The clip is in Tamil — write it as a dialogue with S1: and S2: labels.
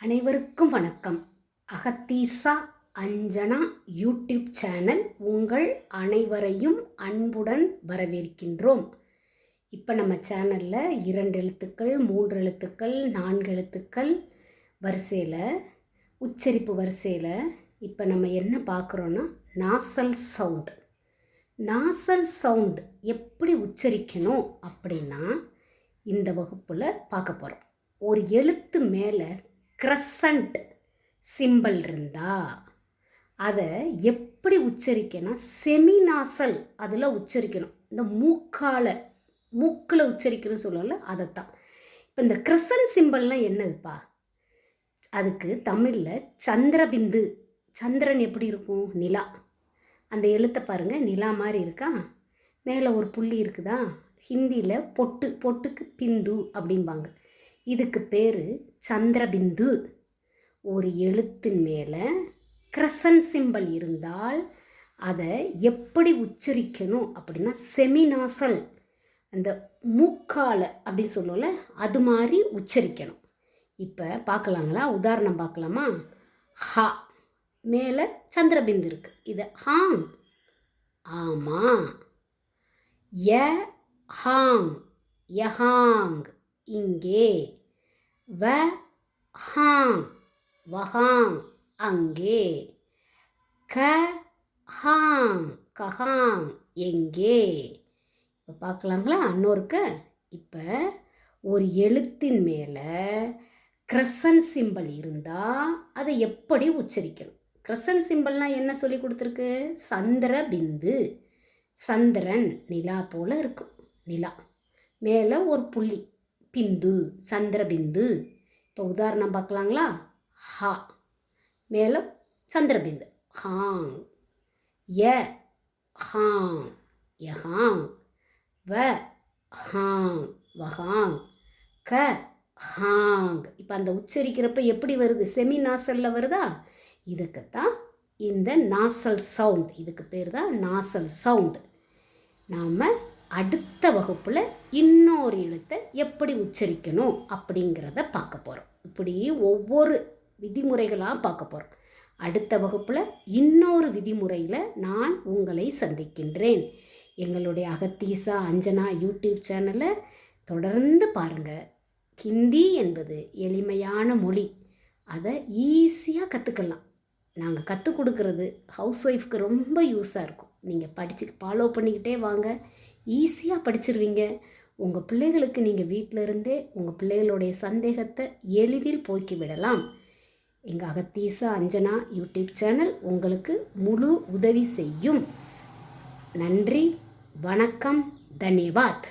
S1: அனைவருக்கும் வணக்கம். அகத்தீசா அஞ்சனா யூடியூப் சேனல் உங்கள் அனைவரையும் அன்புடன் வரவேற்கின்றோம். இப்போ நம்ம சேனலில் 2 எழுத்துக்கள், 3 எழுத்துக்கள், 4 எழுத்துக்கள் வரிசையில், உச்சரிப்பு வரிசையில் இப்போ நம்ம என்ன பார்க்குறோன்னா நாசல் சவுண்ட். நாசல் சவுண்ட் எப்படி உச்சரிக்கணும் அப்படின்னா இந்த வகுப்பில் பார்க்க போகிறோம். ஒரு எழுத்து மேலே கிரசண்ட் சிம்பிள் இருந்தால் அதை எப்படி உச்சரிக்கணும், செமிநாசல் அதில் உச்சரிக்கணும். இந்த மூக்கில் உச்சரிக்கணும்னு சொல்லல, அதைத்தான். இப்போ இந்த கிரசன்ட் சிம்பிள்னால் என்னதுப்பா? அதுக்கு தமிழில் சந்திரபிந்து. சந்திரன் எப்படி இருக்கும்? நிலா. அந்த எழுத்தை பாருங்கள், நிலா மாதிரி இருக்கா? மேலே ஒரு புள்ளி இருக்குதா? ஹிந்தியில் பொட்டுக்கு பிந்து அப்படிம்பாங்க. இதுக்கு பேர் சந்திரபிந்து. ஒரு எழுத்தின் மேலே கிரசன்ட் சிம்பிள் இருந்தால் அதை எப்படி உச்சரிக்கணும் அப்படின்னா செமிநாசல், அந்த மூக்கால் அப்படின்னு சொல்லல, அது மாதிரி உச்சரிக்கணும். இப்போ பார்க்கலாங்களா? உதாரணம் பார்க்கலாமா? ஹா மேலே சந்திரபிந்து இருக்குது, இதை ஹாங். ஆமாம். ய ஹாங், யஹாங் இங்கே. வ ஹாங், வஹாங் அங்கே. க ஹாங், கஹாங் எங்கே. இப்போ பார்க்கலாங்களா? இன்னொருக்க. இப்போ ஒரு எழுத்தின் மேலே கிரசன்ட் சிம்பிள் இருந்தால் அதை எப்படி உச்சரிக்கணும்? கிரசன்ட் சிம்பிள்னால் என்ன சொல்லி கொடுத்துருக்கு? சந்திரபிந்து. சந்திரன் நிலா போல் இருக்கும். நிலா மேலே ஒரு புள்ளி, பிந்து, சந்திரபிந்து. இப்போ உதாரணம் பார்க்கலாங்களா? ஹா மேலே சந்திரபிந்து, ஹாங். ய ஹாங், யஹாங். வ ஹாங், வஹாங். க ஹாங். இப்போ அந்த உச்சரிக்கிறப்ப எப்படி வருது? செமி நாசலில் வருதா? இதுக்குத்தான் இந்த நாசல் சவுண்ட். இதுக்கு பேர் தான் நாசல் சவுண்ட். நாம் அடுத்த வகுப்பில் இன்னொரு எழுத்தை எப்படி உச்சரிக்கணும் அப்படிங்கிறத பார்க்க போகிறோம். இப்படி ஒவ்வொரு விதிமுறைகளாக பார்க்க போகிறோம். அடுத்த வகுப்பில் இன்னொரு விதிமுறையில் நான் உங்களை சந்திக்கின்றேன். எங்களுடைய அகத்தீசா அஞ்சனா யூடியூப் சேனலை தொடர்ந்து பாருங்கள். ஹிந்தி என்பது எளிமையான மொழி. அதை ஈஸியாக கற்றுக்கலாம். நாங்கள் கற்றுக் கொடுக்கறது ஹவுஸ் ஒய்ஃப்க்கு ரொம்ப யூஸாக இருக்கும். நீங்கள் படித்து ஃபாலோ பண்ணிக்கிட்டே வாங்க, ஈஸியாக படிச்சிருவீங்க. உங்கள் பிள்ளைகளுக்கு நீங்கள் வீட்டில் இருந்தே உங்கள் பிள்ளைகளுடைய சந்தேகத்தை எளிதில் போக்கி விடலாம். எங்கள் அகத்தீசா அஞ்சனா யூடியூப் சேனல் உங்களுக்கு முழு உதவி செய்யும். நன்றி, வணக்கம், தன்யவாத்.